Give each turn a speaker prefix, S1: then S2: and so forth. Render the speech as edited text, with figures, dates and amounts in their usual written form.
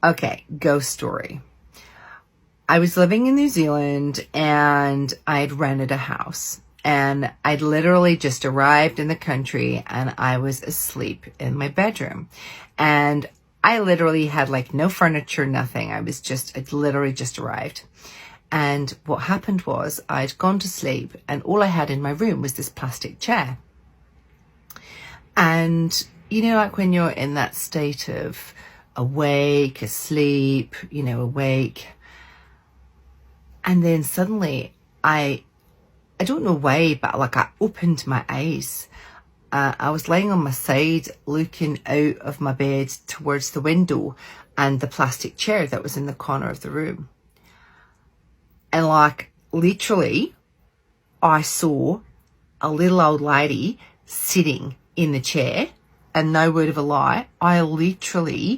S1: Okay, ghost story. I was living in New Zealand and I'd rented a house, and I'd literally just arrived in the country and I was asleep in my bedroom, and I literally had like no furniture, nothing. I'd literally just arrived. And what happened was I'd gone to sleep and all I had in my room was this plastic chair. And you know, like when you're in that state of awake, asleep, awake. And then suddenly I don't know why, but like I opened my eyes. I was lying on my side looking out of my bed towards the window and the plastic chair that was in the corner of the room. And like literally I saw a little old lady sitting in the chair, and no word of a lie, I literally